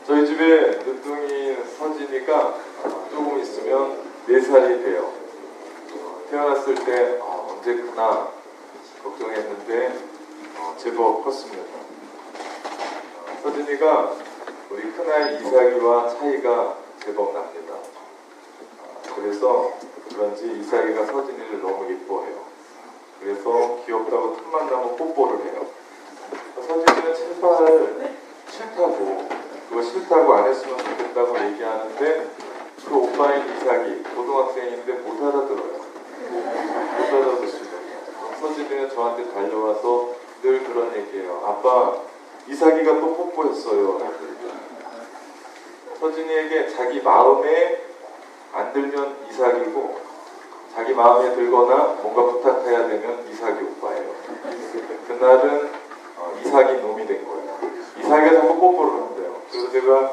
저희 집에 늦둥이 서진이가 조금 있으면 4살이 돼요. 태어났을 때 언제 크나 걱정했는데 제법 컸습니다. 서진이가 우리 큰아이 이삭이와 차이가 제법 납니다. 그래서 그런지 이삭이가 서진이를 너무 예뻐해요. 그래서 귀엽다고 틈만 나면 뽀뽀를 해요. 서진이는 칠팔을 싫다고, 그거 싫다고 안 했으면 좋겠다고 얘기하는데 그 오빠인 이삭이 고등학생인데 못 알아들어요. 못 알아듣시더라고요. 서진이는 저한테 달려와서 늘 그런 얘기해요. 아빠, 이삭이가 또 뽀뽀했어요. 서진이에게 자기 마음에 안 들면 이삭이고, 자기 마음에 들거나 뭔가 부탁해야 되면 이삭이 오빠예요. 그날은 이삭이 놈이 된 거예요. 이삭이가 자꾸 뽀뽀를 한대요. 그래서 제가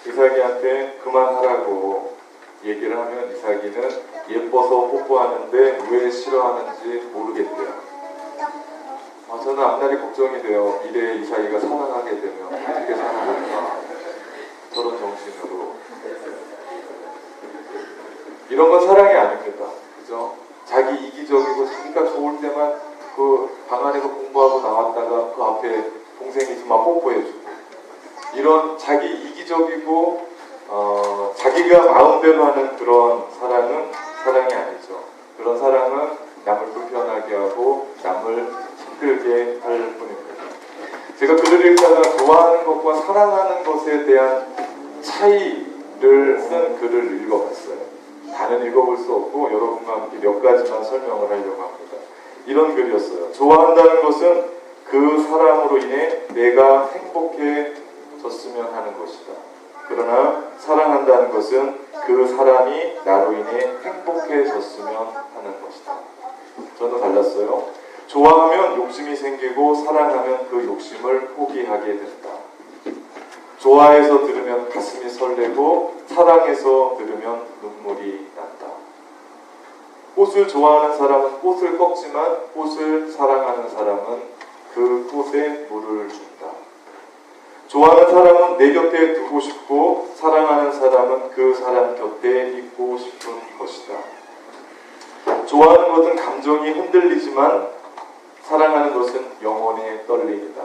이삭이한테 그만하라고 얘기를 하면 이삭이는 예뻐서 뽀뽀하는데 왜 싫어하는지 모르겠대요. 저는 앞날이 걱정이 돼요. 미래에 이삭이가 사랑하게 되면 어떻게 사랑할까? 저런 정신으로. 이런 건 사랑이 아닙니다. 그죠? 자기 이기적이고 자기가 좋을 때만 그 방 안에서 공부하고 나왔다가 그 앞에 동생이 있으면 뽀뽀해주고, 이런 자기 이기적이고 자기가 마음대로 하는 그런 사랑은 사랑이 아니죠. 그런 사랑은 남을 불편하게 하고 남을 힘들게 할 뿐입니다. 제가 글을 읽다가 좋아하는 것과 사랑하는 것에 대한 차이를 쓴 글을 읽어봤어요. 다는 읽어볼 수 없고 여러분과 함께 몇 가지만 설명을 하려고 합니다. 이런 글이었어요. 좋아한다는 것은 그 사람으로 인해 내가 행복해졌으면 하는 것이다. 그러나 사랑한다는 것은 그 사람이 나로 인해 행복해졌으면 하는 것이다. 저는 달랐어요. 좋아하면 욕심이 생기고 사랑하면 그 욕심을 포기하게 된다. 좋아해서 들으면 가슴이 설레고 사랑해서 들으면 눈물이 난다. 꽃을 좋아하는 사람은 꽃을 꺾지만 꽃을 사랑하는 사람은 그 꽃에 물을 준다. 좋아하는 사람은 내 곁에 두고 싶고 사랑하는 사람은 그 사람 곁에 있고 싶은 것이다. 좋아하는 것은 감정이 흔들리지만 사랑하는 것은 영혼의 떨림이다.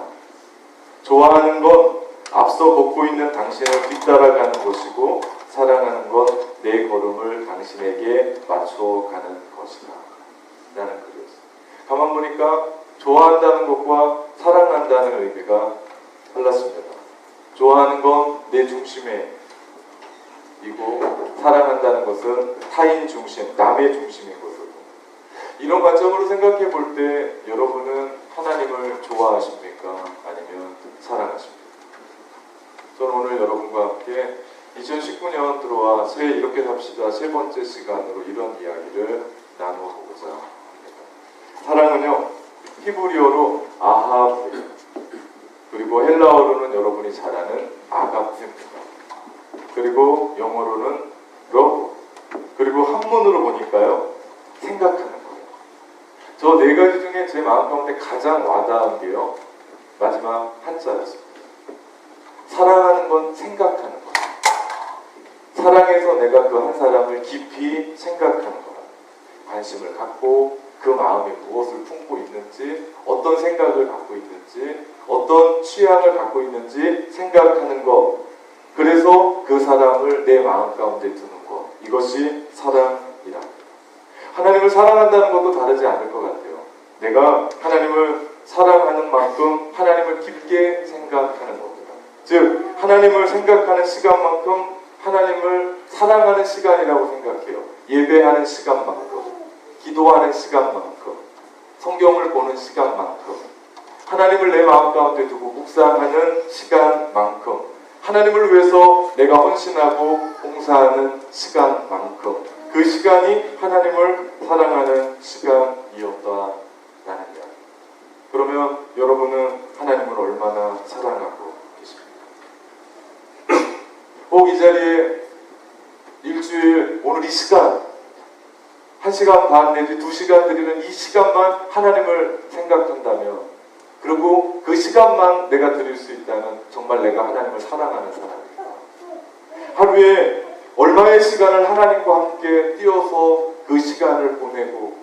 좋아하는 건 앞서 걷고 있는 당신을 뒤따라가는 것이고 사랑하는 건 내 걸음을 당신에게 맞춰가는 것이다. 라는 글이었어요. 가만 보니까 좋아한다는 것과 사랑한다는 의미가 달랐습니다. 좋아하는 건 내 중심에 이고 사랑한다는 것은 타인 중심, 남의 중심인 것이고, 이런 관점으로 생각해 볼 때 여러분은 하나님을 좋아하십니까? 아니면 사랑하십니까? 저는 오늘 여러분과 함께 2019년 들어와 새 이렇게 삽시다 세 번째 시간으로 이런 이야기를 나누어보고자 합니다. 사랑은요, 히브리어로 아하브, 그리고 헬라어로는 여러분이 잘 아는 아가페입니다. 그리고 영어로는 러브, 그리고 한문으로 보니까요, 생각하는 거예요. 저 네 가지 중에 제 마음 가운데 가장 와닿은 게요, 마지막 한자였습니다. 사랑하는 건 생각하는 거예요. 사랑해서 내가 그 한 사람을 깊이 생각하는 거라. 관심을 갖고 그 마음에 무엇을 품고 있는지, 어떤 생각을 갖고 있는지, 어떤 취향을 갖고 있는지 생각하는 것. 그래서 그 사람을 내 마음 가운데 두는 것. 이것이 사랑이랍니다. 하나님을 사랑한다는 것도 다르지 않을 것 같아요. 내가 하나님을 사랑하는 만큼 하나님을 깊게 생각하는 겁니다. 즉, 하나님을 생각하는 시간만큼 하나님을 사랑하는 시간이라고 생각해요. 예배하는 시간만큼, 기도하는 시간만큼, 성경을 보는 시간만큼, 하나님을 내 마음 가운데 두고 묵상하는 시간만큼, 하나님을 위해서 내가 헌신하고 봉사하는 시간만큼, 그 시간이 하나님을 사랑하는 시간이었다라는 이야기. 그러면 여러분은 하나님을 얼마나 사랑하고 꼭 이 자리에 일주일, 오늘 이 시간, 1시간 반 내지 2시간 드리는 이 시간만 하나님을 생각한다면, 그리고 그 시간만 내가 드릴 수 있다면 정말 내가 하나님을 사랑하는 사람이다. 하루에 얼마의 시간을 하나님과 함께 뛰어서 그 시간을 보내고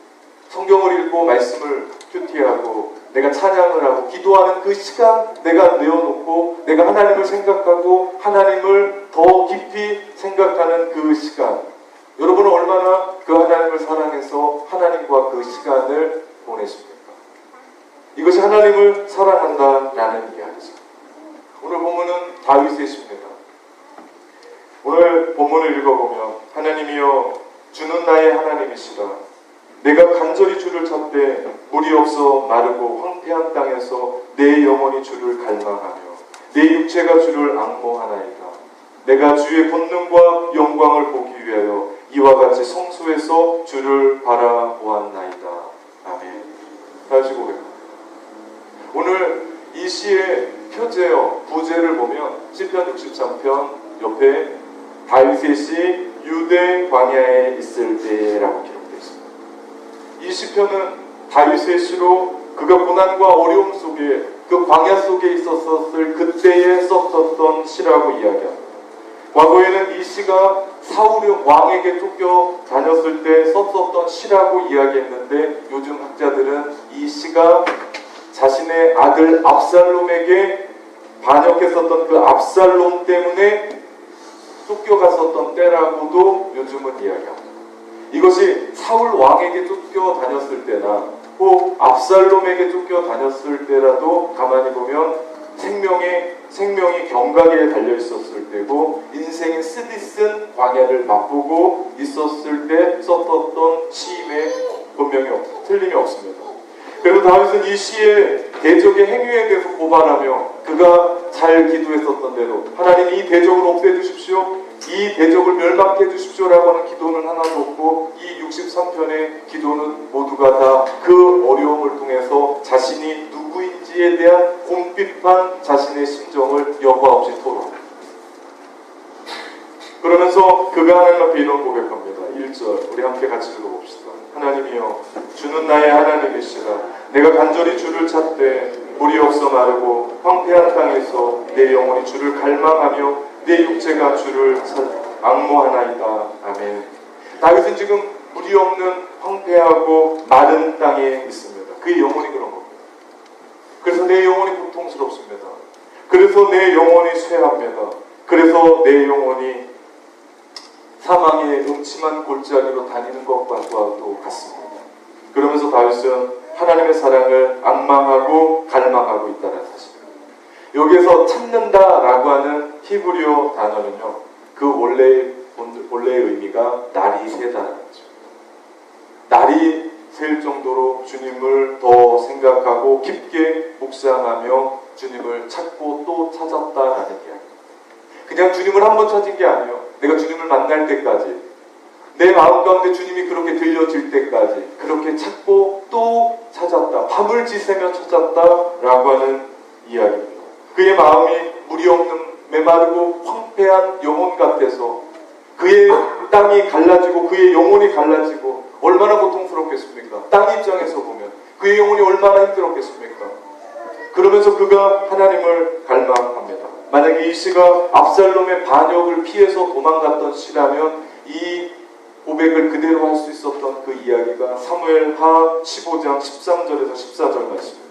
성경을 읽고 말씀을 큐티하고 내가 찬양을 하고 기도하는 그 시간 내가 내어놓고 내가 하나님을 생각하고 하나님을 더 깊이 생각하는 그 시간, 여러분은 얼마나 그 하나님을 사랑해서 하나님과 그 시간을 보내십니까? 이것이 하나님을 사랑한다라는 이야기죠. 오늘 본문은 다윗의 시입니다. 오늘 본문을 읽어보면 하나님이여 주는 나의 하나님이시라. 내가 간절히 주를 찾되 물이 없어 마르고 황폐한 땅에서 내 영혼이 주를 갈망하며 내 육체가 주를 앙모하나이다. 내가 주의 권능과 영광을 보기 위하여 이와 같이 성소에서 주를 바라보았나이다. 아멘. 다시 고백합니다. 오늘 이 시의 표제어, 부제를 보면 시편 63편 옆에 다윗의 시 유대 광야에 있을 때라고 기록되어 있습니다. 이 시편은 다윗의 시로 그가 고난과 어려움 속에 그 광야 속에 있었을 그때에 썼었던 시라고 이야기합니다. 과거에는 이 시가 사울의 왕에게 쫓겨 다녔을 때 썼었던 시라고 이야기했는데 요즘 학자들은 이 시가 자신의 아들 압살롬에게 반역했었던 그 압살롬 때문에 쫓겨갔었던 때라고도 요즘은 이야기합니다. 이것이 사울 왕에게 쫓겨다녔을 때나 혹 압살롬에게 쫓겨다녔을 때라도 가만히 보면 생명이 경각에 달려있었을 때고 인생의 쓰디쓴 광야를 맛보고 있었을 때 썼었던 시임에 분명히 틀림이 없습니다. 그래서 다윗은 이 시의 대적의 행위에 대해서 고발하며 그가 잘 기도했었던 대로 하나님 이 대적을 없애주십시오, 이 대적을 멸망해 주십시오라고 하는 기도는 하나도 없고 이 63편의 기도는 모두가 다 그 어려움을 통해서 자신이 누구인지에 대한 곰핍한 자신의 심정을 여과 없이 토로합니다. 그러면서 그가 하나님 앞에 이런 고백합니다. 1절 우리 함께 같이 읽어봅시다. 하나님이여 주는 나의 하나님이시라. 내가 간절히 주를 찾되 물이 없어 마르고 황폐한 땅에서 내 영혼이 주를 갈망하며 내 육체가 주를 앙모하나이다. 아멘. 다윗은 지금 물이 없는 황폐하고 마른 땅에 있습니다. 그의 영혼이 그런 겁니다. 그래서 내 영혼이 고통스럽습니다. 그래서 내 영혼이 쇠합니다. 그래서 내 영혼이 사망의 음침한 골짜기로 다니는 것과도 같습니다. 그러면서 다윗은 하나님의 사랑을 앙망하고 갈망하고 있다는 사실입니다. 여기에서 찾는다라고 하는 히브리어 단어는요, 그 원래의 의미가 날이 새다라는 거죠. 날이 셀 정도로 주님을 더 생각하고 깊게 묵상하며 주님을 찾고 또 찾았다라는 이야기입니다. 그냥 주님을 한번 찾은 게 아니에요. 내가 주님을 만날 때까지, 내 마음 가운데 주님이 그렇게 들려질 때까지 그렇게 찾고 또 찾았다, 밤을 지새며 찾았다라고 하는 이야기입니다. 그의 마음이 물이 없는 메마르고 황폐한 영혼 같아서 그의 땅이 갈라지고 그의 영혼이 갈라지고 얼마나 고통스럽겠습니까? 땅 입장에서 보면 그의 영혼이 얼마나 힘들었겠습니까? 그러면서 그가 하나님을 갈망합니다. 만약에 이 시가 압살롬의 반역을 피해서 도망갔던 시라면 이 고백을 그대로 할 수 있었던 그 이야기가 사무엘하 15장 13절에서 14절 말씀입니다.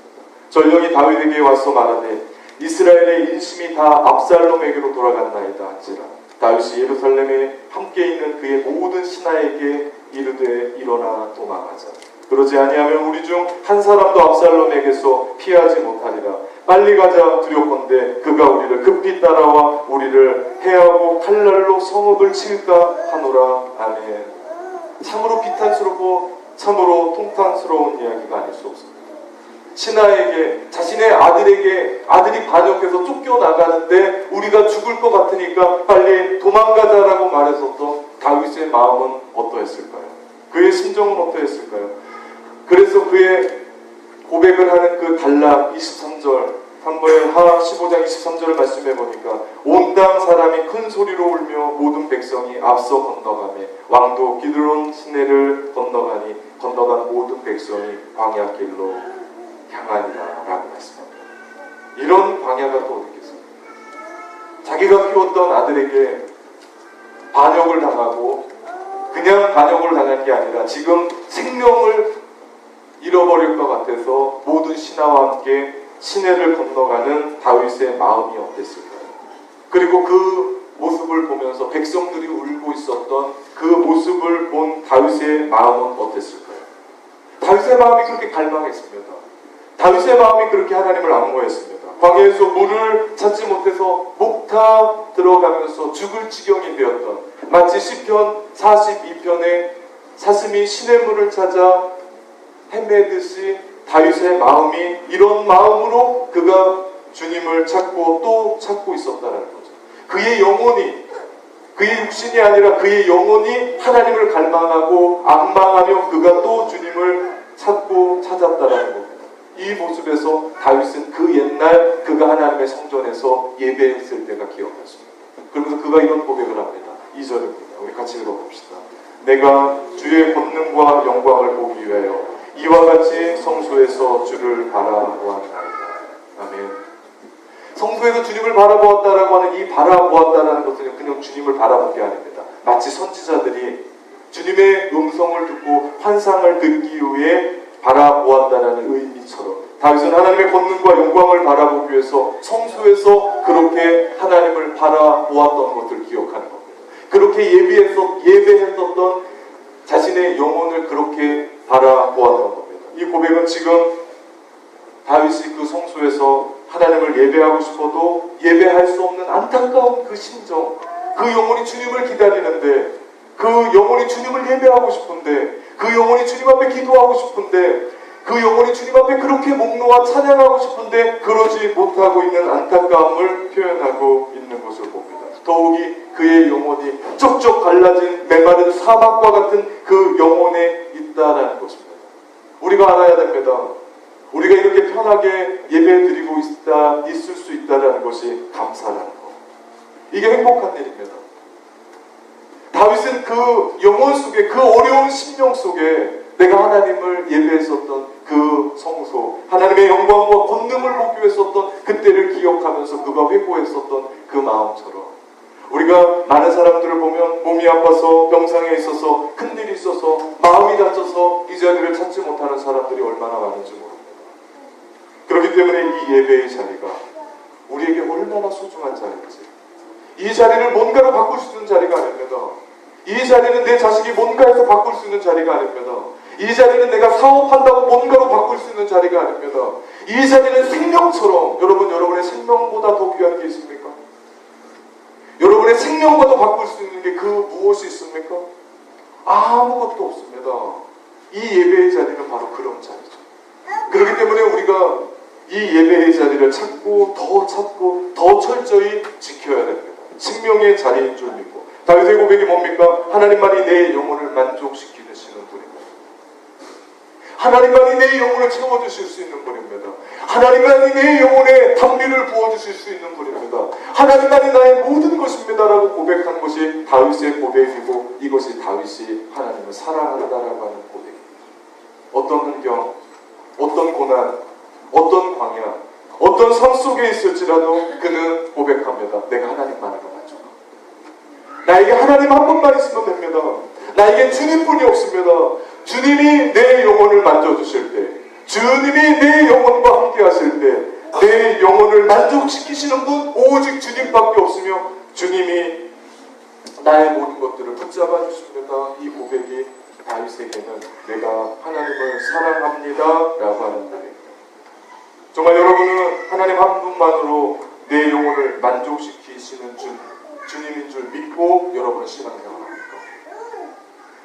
전령이 다윗에게 와서 말하되 이스라엘의 인심이 다 압살롬에게로 돌아갔나이다 한지라. 다윗이 예루살렘에 함께 있는 그의 모든 신하에게 이르되 일어나 도망하자. 그러지 아니하면 우리 중 한 사람도 압살롬에게서 피하지 못하리라. 빨리 가자 두렵건대 그가 우리를 급히 따라와 우리를 해하고 칼날로 성읍을 칠까 하노라. 아멘. 참으로 비탄스럽고 참으로 통탄스러운 이야기가 아닐 수 없습니다. 신하에게, 자신의 아들이 반역해서 쫓겨나가는데 우리가 죽을 것 같으니까 빨리 도망가자라고 말했었던 다윗의 마음은 어떠했을까요? 그의 심정은 어떠했을까요? 그래서 그의 고백을 하는 그 단락 23절, 사무엘하 15장 23절을 말씀해 보니까 온 땅 사람이 큰 소리로 울며 모든 백성이 앞서 건너가며 왕도 기드론 시내를 건너간 모든 백성이 광야길로 향하니라 라고 말씀합니다. 이런 광야가 또 어디 있겠습니까? 자기가 키웠던 아들에게 반역을 당하고 그냥 반역을 당한 게 아니라 지금 생명을 잃어버릴 것 같아서 모든 신하와 함께 시내를 건너가는 다윗의 마음이 어땠을까요? 그리고 그 모습을 보면서 백성들이 울고 있었던 그 모습을 본 다윗의 마음은 어땠을까요? 다윗의 마음이 그렇게 갈망했습니다. 다윗의 마음이 그렇게 하나님을 악모했습니다. 광야에서 물을 찾지 못해서 목타 들어가면서 죽을 지경이 되었던, 마치 시편 42편에 사슴이 시냇물을 찾아 헤매듯이 다윗의 마음이 이런 마음으로 그가 주님을 찾고 또 찾고 있었다는 거죠. 그의 영혼이, 그의 육신이 아니라 그의 영혼이 하나님을 갈망하고 악망하며 그가 또 주님을 찾고 찾았다는 겁니다. 이 모습에서 다윗은 그 옛날 그가 하나님의 성전에서 예배했을 때가 기억났습니다. 그러면서 그가 이런 고백을 합니다. 2절입니다. 우리 같이 읽어봅시다. 내가 주의 권능과 영광을 보기 위하여 이와 같이 성소에서 주를 바라보았나이다. 아멘. 성소에서 주님을 바라보았다라고 하는 이 바라보았다라는 것은 그냥 주님을 바라본 게 아닙니다. 마치 선지자들이 주님의 음성을 듣고 환상을 듣기 위해 바라보았다라는 의미처럼 다윗은 하나님의 권능과 영광을 바라보기 위해서 성소에서 그렇게 하나님을 바라보았던 것을 기억하는 겁니다. 그렇게 예배했었던 자신의 영혼을 그렇게 바라보았던 겁니다. 이 고백은 지금 다윗이 그 성소에서 하나님을 예배하고 싶어도 예배할 수 없는 안타까운 그 심정, 그 영혼이 주님을 기다리는데, 그 영혼이 주님을 예배하고 싶은데, 그 영혼이 주님 앞에 기도하고 싶은데, 그 영혼이 주님 앞에 그렇게 목 놓아 찬양하고 싶은데 그러지 못하고 있는 안타까움을 표현하고 있는 것을 봅니다. 더욱이 그의 영혼이 쪽쪽 갈라진 메마른 사막과 같은 그 영혼에 있다라는 것입니다. 우리가 알아야 됩니다. 우리가 이렇게 편하게 예배드리고 있을 수 있다는 것이 감사라는 것. 이게 행복한 일입니다. 다윗은 그 영혼 속에, 그 어려운 심령 속에 내가 하나님을 예배했었던 그 성소, 하나님의 영광과 권능을 보기 위해서던 그때를 기억하면서 그가 회고했었던 그 마음처럼 우리가 많은 사람들을 보면 몸이 아파서 병상에 있어서 큰일이 있어서 마음이 다쳐서 이 자리를 찾지 못하는 사람들이 얼마나 많은지 모릅니다. 그렇기 때문에 이 예배의 자리가 우리에게 얼마나 소중한 자리인지, 이 자리를 뭔가로 바꿀 수 있는 자리가 아닙니다. 이 자리는 내 자식이 뭔가에서 바꿀 수 있는 자리가 아닙니다. 이 자리는 내가 사업한다고 뭔가로 바꿀 수 있는 자리가 아닙니다. 이 자리는 생명처럼, 여러분의 생명보다 더 귀한 게 있습니까? 여러분의 생명과도 바꿀 수 있는 게 그 무엇이 있습니까? 아무것도 없습니다. 이 예배의 자리는 바로 그런 자리죠. 그렇기 때문에 우리가 이 예배의 자리를 찾고 더 철저히 지켜야 됩니다. 생명의 자리인 줄 믿고. 다윗의 고백이 뭡니까? 하나님만이 내 영혼을 만족시키시는 분입니다. 하나님만이 내 영혼을 채워주실 수 있는 분입니다. 하나님만이 내 영혼에 단비를 부어주실 수 있는 분입니다. 하나님만이 나의 모든 것입니다라고 고백한 것이 다윗의 고백이고, 이것이 다윗이 하나님을 사랑한다라고 하는 고백입니다. 어떤 환경, 어떤 고난, 어떤 광야, 어떤 삶 속에 있을지라도 그는 고백합니다. 내가 하나님만으로 만족합니다. 나에게 하나님 한 분만 있으면 됩니다. 나에게 주님뿐이 없습니다. 주님이 내 영혼을 만져주실 때, 주님이 내 영혼과 함께 하실 때, 내 영혼을 만족시키시는 분 오직 주님밖에 없으며 주님이 나의 모든 것들을 붙잡아 주십니다. 이 고백이 다윗에게는 내가 하나님을 사랑합니다 라고 하는 고백입니다. 정말 여러분은 하나님 한 분만으로 내 영혼을 만족시키시는 주님인 줄 믿고 여러분은 신앙생활을 합니까?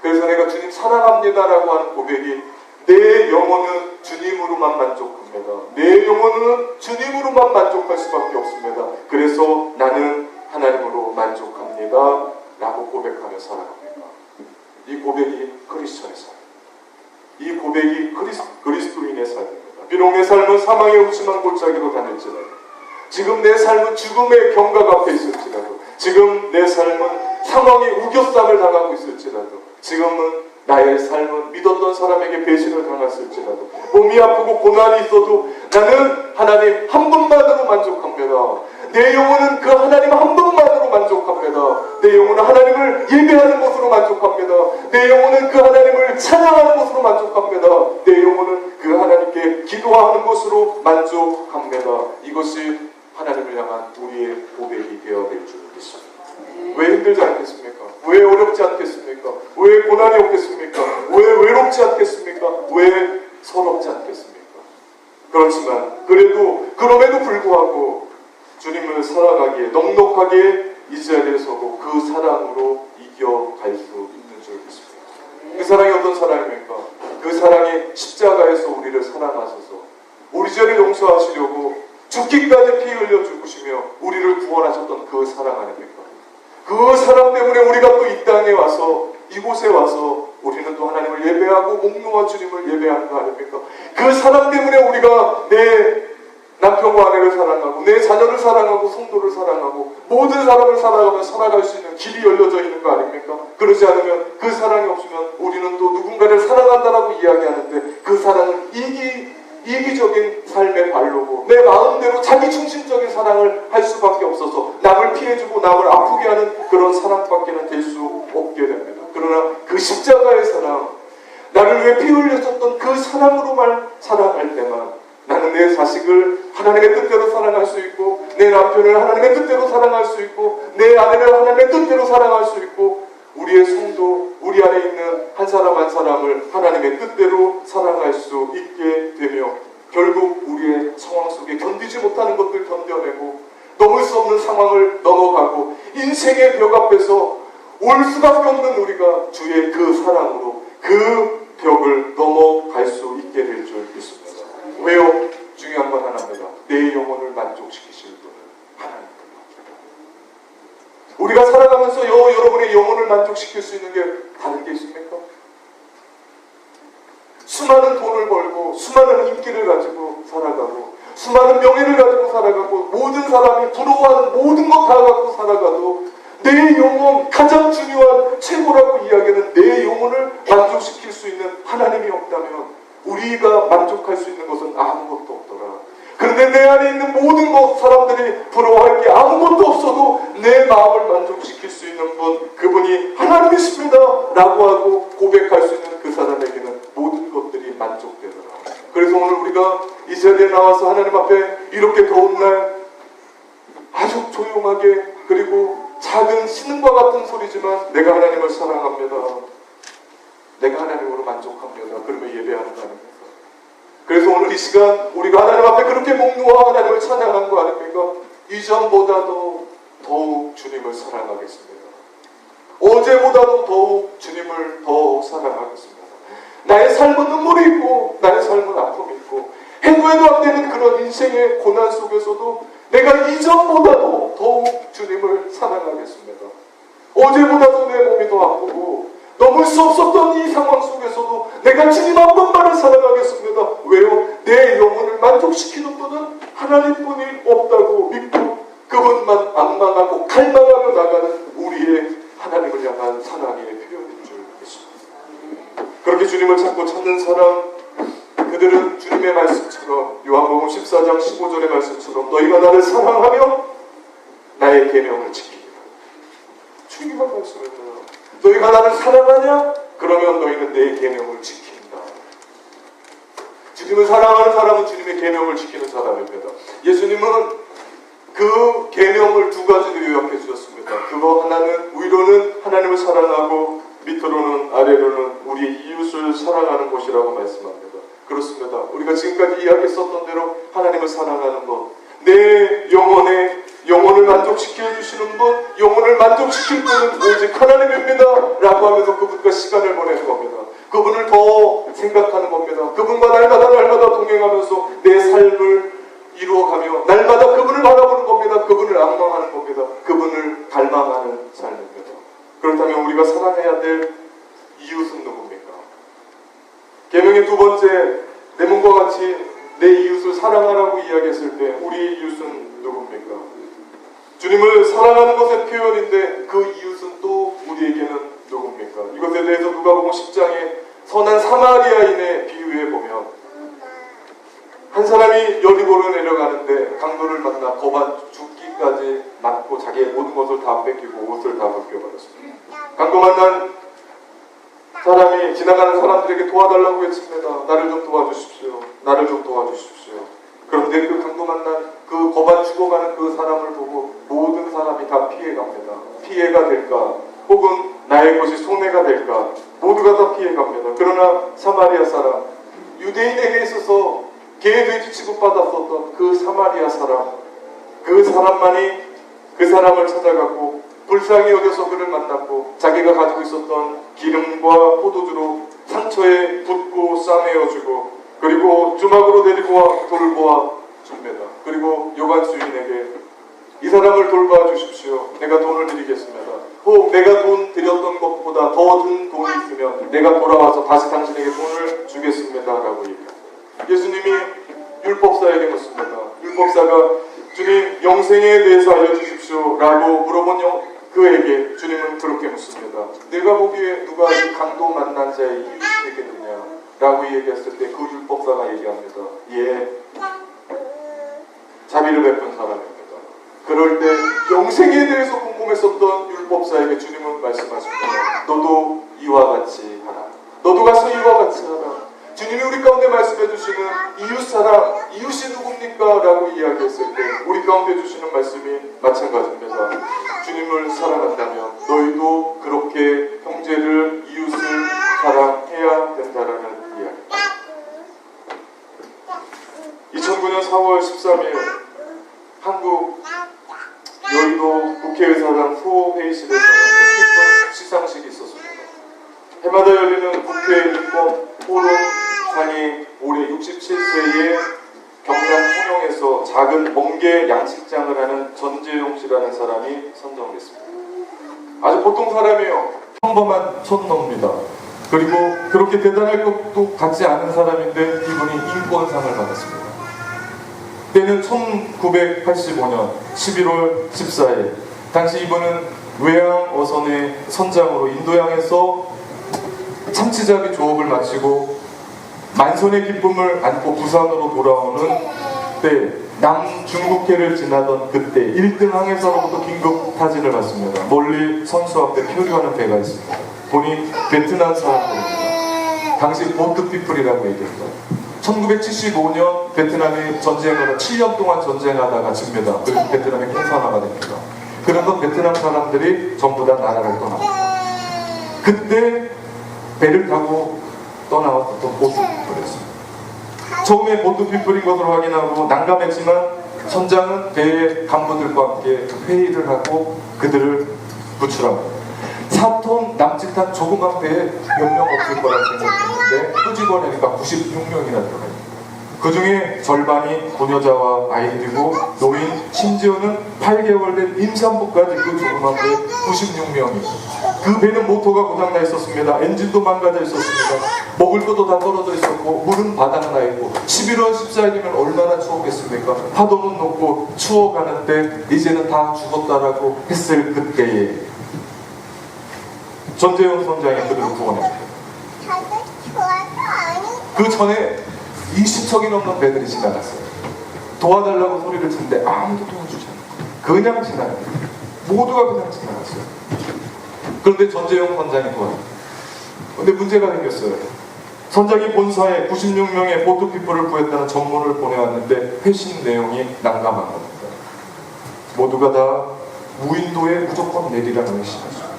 그래서 내가 주님 사랑합니다라고 하는 고백이 내 영혼은 주님으로만 만족합니다. 내 영혼은 주님으로만 만족할 수밖에 없습니다. 그래서 나는 하나님으로 만족합니다 라고 고백하며 살아갑니다. 이 고백이 크리스천의 삶, 이 고백이 그리스도인의 삶입니다. 비록 내 삶은 사망의 음침한 골짜기로 다닐지라도, 지금 내 삶은 죽음의 경각 앞에 있을지라도, 지금 내 삶은 상황이 우겨쌈을 당하고 있을지라도, 지금은 나의 삶은 믿었던 사람에게 배신을 당했을지라도, 몸이 아프고 고난이 있어도 나는 하나님 한 분만으로 만족합니다. 내 영혼은 그 하나님 한 분만으로 만족합니다. 내 영혼은 영혼은 하나님을 예배하는 것으로 만족합니다. 내 영혼은 그 하나님을 찬양하는 것으로 만족합니다. 내 영혼은 그 하나님께 기도하는 것으로 만족합니다. 이것이 하나님을 향한 우리의 고백이 되어야 될 줄 믿습니다. 왜 힘들지 않겠습니까? 왜 어렵지 않겠습니까? 왜 고난이 없겠습니까? 왜 외롭지 않겠습니까? 왜 서럽지 않겠습니까? 그렇지만 그럼에도 불구하고 주님을 살아가기에 넉넉하게 이 자리에 서고 그 사랑으로 이겨갈 수 있는 줄 믿습니다. 그 사랑이 어떤 사랑입니까? 그 사랑이 십자가에서 우리를 사랑하셔서 우리 죄를 용서하시려고 죽기까지 피 흘려 죽으시며 우리를 구원하셨던 그 사랑 아닙니까? 그 사랑 때문에 우리가 또 이 땅에 와서 이곳에 와서 우리는 또 하나님을 예배하고 목놓아 주님을 예배하는 거 아닙니까? 그 사랑 때문에 우리가 내 남편과 아내를 사랑하고 내 자녀를 사랑하고 성도를 사랑하고 모든 사람을 사랑하며 살아갈 수 있는 길이 열려져 있는 거 아닙니까? 그러지 않으면 그 사랑이 없으면 우리는 또 누군가를 사랑한다라고 이야기하는데 그 사랑은 이기적인 삶의 발로고 내 마음대로 자기 중심적인 사랑을 할 수밖에 없어서 남을 피해주고 남을 아프게 하는 그런 사랑밖에는 될 수 없게 됩니다. 그러나 그 십자가의 사랑, 나를 위해 피 흘렸었던 그 사랑으로만 살아갈 때만 나는 내 자식을 하나님의 뜻대로 사랑할 수 있고 내 남편을 하나님의 뜻대로 사랑할 수 있고 내 아내를 하나님의 뜻대로 사랑할 수 있고 우리의 성도, 우리 안에 있는 한 사람 한 사람을 하나님의 뜻대로 사랑할 수 있게 되며 결국 우리의 상황 속에 견디지 못하는 것들 견뎌내고 넘을 수 없는 상황을 넘어가고 인생의 벽 앞에서 올 수밖에 없는 우리가 주의 그 사랑으로 그 벽을 넘어갈 수 있게 될 줄 믿습니다. 왜요? 중요한 건 하나입니다. 내 영혼을 만족시키실 분은 하나님입니다. 우리가 살아가면서 여러분의 영혼을 만족시킬 수 있는 게 다른 게 있습니까? 수많은 돈을 벌고 수많은 인기를 가지고 살아가고 수많은 명예를 가지고 살아가고 모든 사람이 부러워하는 모든 것 다 갖고 살아가도 내 영혼, 가장 중요한 최고라고 이야기하는 내 영혼을 만족시킬 수 있는 하나님이 없다면 우리가 만족할 수 있는 것은 아무것도 없더라. 그런데 내 안에 있는 모든 것, 사람들이 부러워할 게 아무것도 없어도 내 마음을 만족시킬 수 있는 분, 그분이 하나님이십니다 라고 하고 고백할 수 있는 그 사람에게는 모든 것들이 만족되더라. 그래서 오늘 우리가 이 자리에 나와서 하나님 앞에 이렇게 더운 날 아주 조용하게 그리고 작은 신음과 같은 소리지만 내가 하나님을 사랑합니다, 내가 하나님으로 만족합니다, 그러면 예배하는 거 아닙니까? 그래서 오늘 이 시간 우리가 하나님 앞에 그렇게 목놓아 하나님을 찬양한 거 아닙니까? 이전보다도 더욱 주님을 사랑하겠습니다. 어제보다도 더욱 주님을 더 사랑하겠습니다. 나의 삶은 눈물이 있고 나의 삶은 아픔이 있고 해도 안 되는 그런 인생의 고난 속에서도 내가 이전보다도 더욱 주님을 사랑하겠습니다. 어제보다도 내 몸이 더 아프고 넘을 수 없었던 이 상황 속에서도 내가 주님 한 분만을 사랑하겠습니다. 왜요? 내 영혼을 만족시키는 분은 하나님뿐이 없다고 믿고 그분만 악망하고 갈망하며 나가는 우리의 하나님을 향한 사랑의 표현인 줄 믿습니다. 그렇게 주님을 찾고 찾는 사람, 그들은 주님의 말씀처럼 요한복음 14장 15절의 말씀처럼 너희가 나를 사랑하며 나의 계명을 지키리라. 중요한 말씀입니다. 너희가 나를 사랑하냐? 그러면 너희는 내 계명을 지킨다. 주님을 사랑하는 사람은 주님의 계명을 지키는 사람입니다. 예수님은 그 계명을 두 가지로 요약해 주셨습니다. 그거 하나는 위로는 하나님을 사랑하고 밑으로는 아래로는 우리의 이웃을 사랑하는 것이라고 말씀합니다. 그렇습니다. 우리가 지금까지 이야기했었던 대로 하나님을 사랑하는 것, 내 영혼을 만족시켜 주시는 분, 영혼을 만족시킬 분은 오직 하나님입니다 라고 하면서 그분과 시간을 보내는 겁니다. 그분을 더 생각하는 겁니다. 그분과 날마다 동행하면서 내 삶을 이루어가며 날마다 그분을 바라보는 겁니다. 그분을 악망하는 겁니다. 그분을 갈망하는 삶입니다. 그렇다면 우리가 사랑해야 될 이웃은 누굽니까? 계명의 두 번째, 내 몸과 같이 내 이웃을 사랑하라고 이야기했을 때 우리 이웃은 누굽니까? 주님을 사랑하는 것의 표현인데 그 이웃은 또 우리에게는 누굽니까? 이것에 대해서 누가복음 10장에 선한 사마리아인의 비유에 보면 한 사람이 여리고로 내려가는데 강도를 만나 거반 죽기까지 맞고 자기의 모든 것을 다 뺏기고 옷을 다 벗겨버렸습니다. 강도 만난 사람이 지나가는 사람들에게 도와달라고 했습니다. 나를 좀 도와주십시오. 나를 좀 도와주십시오. 그런데 그 강도 만난 그 거반 죽어가는 그 사람을 보고 모든 사람이 다 피해갑니다. 피해가 될까? 혹은 나의 것이 손해가 될까? 모두가 다 피해갑니다. 그러나 사마리아 사람, 유대인에게 있어서 개돼지 취급받았었던 그 사마리아 사람, 그 사람만이 그 사람을 찾아가고 불쌍히 여겨서 그를 만났고 자기가 가지고 있었던 기름과 포도주로 상처에 붓고 싸매어주고 그리고 주막으로 데리고 와 돌보아 줍니다. 그리고 요관 주인에게 이 사람을 돌봐 주십시오. 내가 돈을 드리겠습니다. 혹 내가 돈 드렸던 것보다 더 든 돈이 있으면 내가 돌아와서 다시 당신에게 돈을 주겠습니다. 라고 얘기합니다. 예수님이 율법사에게 묻습니다. 율법사가 주님 영생에 대해서 알려주십시오 라고 물어본 그에게 주님은 그렇게 묻습니다. 내가 보기에 누가 이 강도 만난 자의 이웃이 되겠느냐 라고 얘기했을 때 그 율법사가 얘기합니다. 예, 자비를 베푼 사람입니다. 그럴 때 영생에 대해서 궁금했었던 율법사에게 주님은 말씀하십니다. 너도 이와 같이 하라. 너도 가서 이와 같이 하라. 주님이 우리 가운데 말씀해 주시는 이웃사랑, 이웃이 누굽니까? 라고 이야기했을 때 우리 가운데 주시는 말씀이 마찬가지입니다. 주님을 사랑한다면 너희도 그렇게 형제를, 이웃을 사랑해야 된다라는 이야기입니다. 2009년 4월 13일 한국 여의도 국회의사당 소회의실에서는 뜻깊은 시상식이 있었습니다. 해마다 열리는 국회 인권 포럼상이 올해 67세의 경남 통영에서 작은 멍게 양식장을 하는 전재용 씨라는 사람이 선정됐습니다. 아주 보통 사람이에요. 평범한 촌놈입니다. 그리고 그렇게 대단할 것도 같지 않은 사람인데 이분이 인권상을 받았습니다. 때는 1985년 11월 14일 당시 이분은 외양 어선의 선장으로 인도양에서 참치잡이 조업을 마치고 만선의 기쁨을 안고 부산으로 돌아오는 때 남중국해를 지나던 그때 1등 항해사로부터 긴급 타진을 받습니다. 멀리 선수 앞에 표류하는 배가 있습니다. 보니 베트남 사람들입니다. 당시 보트피플이라고 얘기했죠. 1975년 베트남이 전쟁을 7년 동안 전쟁하다가 집니다. 그리고 베트남이 공산화가 됩니다. 그러면 베트남 사람들이 전부 다 나라를 떠납니다. 그때 배를 타고 떠나왔던 보트피플이었습니다. 처음에 보트피플인 것으로 확인하고 난감했지만 선장은 배의 간부들과 함께 회의를 하고 그들을 구출합니다. 4톤 남짓한 조그만 배에 몇 명 없을 거라고 생각했는데 끄집어내니까 96명이나 들어가요. 그 중에 절반이 고녀자와 아이들이고 노인, 심지어는 8개월 된 임산부까지 그 조그만 배에 96명이. 그 배는 모터가 고장나 있었습니다. 엔진도 망가져 있었습니다. 먹을 것도 다 떨어져 있었고 물은 바닥나 있고 11월 14일이면 얼마나 추웠겠습니까? 파도는 높고 추워가는데 이제는 다 죽었다라고 했을 그때에 전재용 선장이 그들을 구원했습니다. 그 전에 20척이 넘는 배들이 지나갔어요. 도와달라고 소리를 치는데 아무도 도와주지 않았어요. 그냥 지나가요. 모두가 그냥 지나갔어요. 그런데 전재용 선장이 도와줍니다. 그런데 문제가 생겼어요. 선장이 본사에 96명의 보트피플을 구했다는 전문을 보내왔는데 회신 내용이 난감한 겁니다. 모두가 다 무인도에 무조건 내리라는 회신이었어요.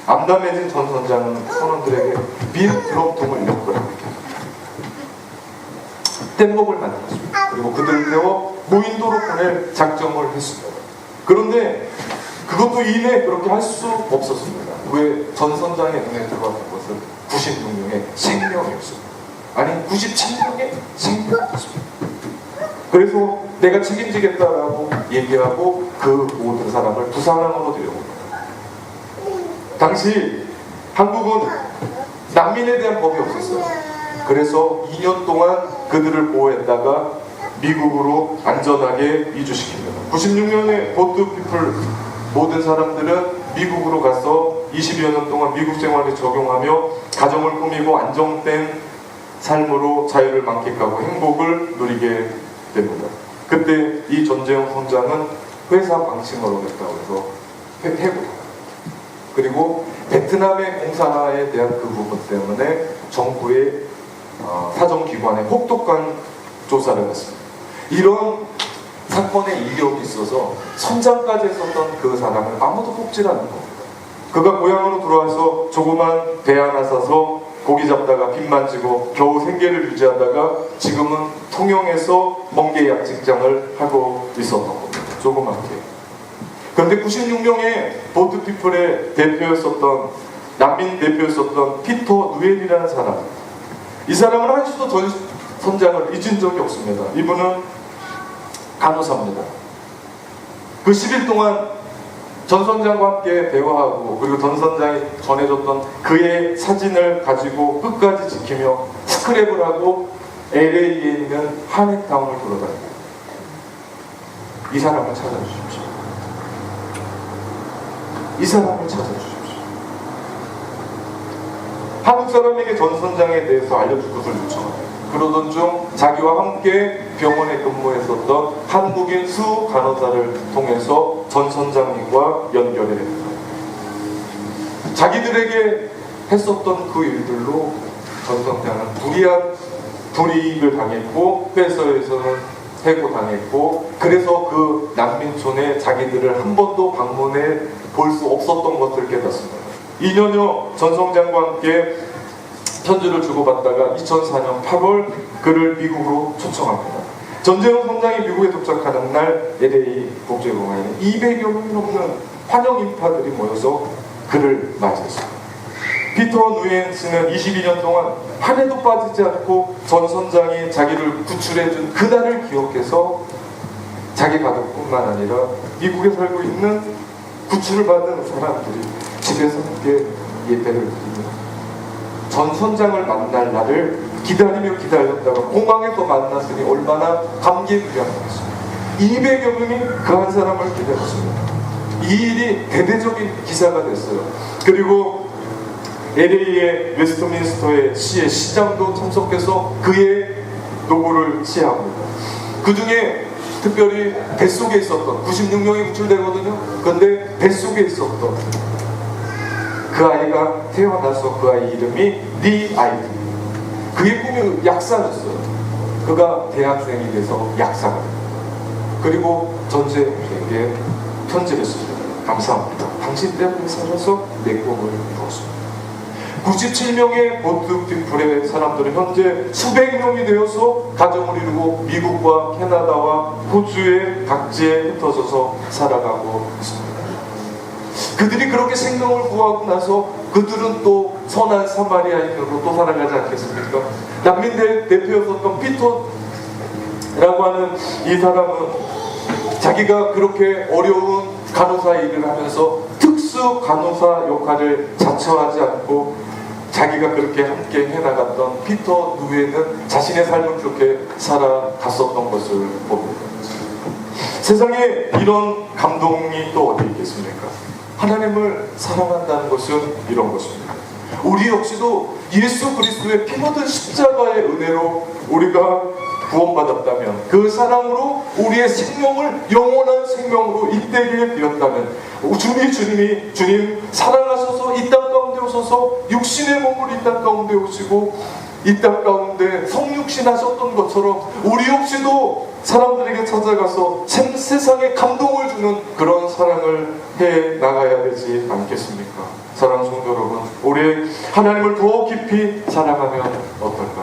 암담해진 전 선장은 선원들에게 빈 드럼통을 엮으라고 뗏목을 만들었습니다. 그리고 그들을 태워 무인도로 보낼 작정을 했습니다. 그런데 그것도 이내 그렇게 할 수 없었습니다. 왜? 전 선장의 눈에 들어왔던 것은 96명의 생명이었습니다. 아니 97명의 생명이었습니다. 그래서 내가 책임지겠다라고 얘기하고 그 모든 사람을 부산항으로 데려옵니다. 당시 한국은 난민에 대한 법이 없었어요. 그래서 2년 동안 그들을 보호했다가 미국으로 안전하게 이주시킵니다. 96년에 보트피플 모든 사람들은 미국으로 가서 20여 년 동안 미국 생활에 적용하며 가정을 꾸미고 안정된 삶으로 자유를 만끽하고 행복을 누리게 됩니다. 그때 이 전재용 선장은 회사 방침을 어겼다고 해서 해고당합니다. 그리고 베트남의 공사에 대한 그 부분 때문에 정부의 사정기관에 혹독한 조사를 했습니다. 이런 사건에 이력이 있어서 선장까지 했었던 그 사람을 아무도 뽑질 않는 겁니다. 그가 고향으로 돌아와서 조그만 배 하나 사서 고기 잡다가 빚 만지고 겨우 생계를 유지하다가 지금은 통영에서 멍게 약직장을 하고 있었던 겁니다. 조그맣게. 그런데 96명의 보트피플의 대표였었던, 난민 대표였었던 피터 누엘이라는 사람, 이 사람은 한시도 전 선장을 잊은 적이 없습니다. 이분은 간호사입니다. 그 10일 동안 전 선장과 함께 대화하고, 그리고 전 선장이 전해줬던 그의 사진을 가지고 끝까지 지키며 스크랩을 하고 LA에 있는 한인타운을 돌아다닙니다. 이 사람을 찾아주십시오. 이 사람을 찾아주십시오. 한국 사람에게 전 선장에 대해서 알려줄 것을 요청합니다. 그러던 중 자기와 함께 병원에 근무했었던 한국인 수 간호사를 통해서 전 선장님과 연결이 됩니다. 자기들에게 했었던 그 일들로 전 선장은 불이익을 당했고, 회사에서는 해고당했고, 그래서 그 난민촌에 자기들을 한 번도 방문해 볼 수 없었던 것을 깨닫습니다. 2년여 전 선장과 함께 편지를 주고받다가 2004년 8월 그를 미국으로 초청합니다. 전재용 선장이 미국에 도착하는 날 LA 국제공항에는 200여 명이 넘는 환영 인파들이 모여서 그를 맞이했습니다. 피터 누엔 씨는 22년 동안 한 해도 빠지지 않고 전 선장이 자기를 구출해준 그날을 기억해서 자기 가족뿐만 아니라 미국에 살고 있는 구출을 받은 사람들이 집에서 함께 예배를 드리며 전 선장을 만날 날을 기다리며 기다렸다가 공항에서 만났으니 얼마나 감개무량했습니다. 200여 명이 그 한 사람을 기다렸습니다. 이 일이 대대적인 기사가 됐어요. 그리고 LA의 웨스트민스터의 시의 시장도 참석해서 그의 노고를 시해합니다. 그 중에 특별히 뱃속에 있었던 96명이 구출되거든요. 그런데 뱃속에 있었던 그 아이가 태어나서 그 아이 이름이 리 아이드. 그의 꿈이 약사였어요. 그가 대학생이 돼서 약사가 됩니다. 그리고 전재에게 편지를 씁니다. 감사합니다. 당신 때문에 살아서 내 꿈을 이루었습니다. 97명의 보트피플의 사람들은 현재 수백 명이 되어서 가정을 이루고 미국과 캐나다와 호주의 각지에 흩어져서 살아가고 있습니다. 그들이 그렇게 생명을 구하고 나서 그들은 또 선한 사마리아인으로 또 살아가지 않겠습니까? 난민 대표였었던 피터라고 하는 이 사람은 자기가 그렇게 어려운 간호사 일을 하면서 특수 간호사 역할을 자처하지 않고 자기가 그렇게 함께 해나갔던 피터 누에는 자신의 삶을 그렇게 살아갔었던 것을 봅니다. 세상에 이런 감동이 또 어디 있겠습니까? 하나님을 사랑한다는 것은 이런 것입니다. 우리 역시도 예수 그리스도의 피 묻은 십자가의 은혜로 우리가 구원받았다면, 그 사랑으로 우리의 생명을 영원한 생명으로 이때에 비웠다면, 주님 사랑하셔서 이 땅 가운데 오셔서 육신의 몸을 이 땅 가운데 오시고 이 땅 가운데 성육신 하셨던 것처럼 우리 역시도 사람들에게 찾아가서 세상에 감동을 주는 그런 사랑을 해 나가야 되지 않겠습니까? 사랑하는 성도 여러분, 우리 하나님을 더 깊이 사랑하면 어떨까요?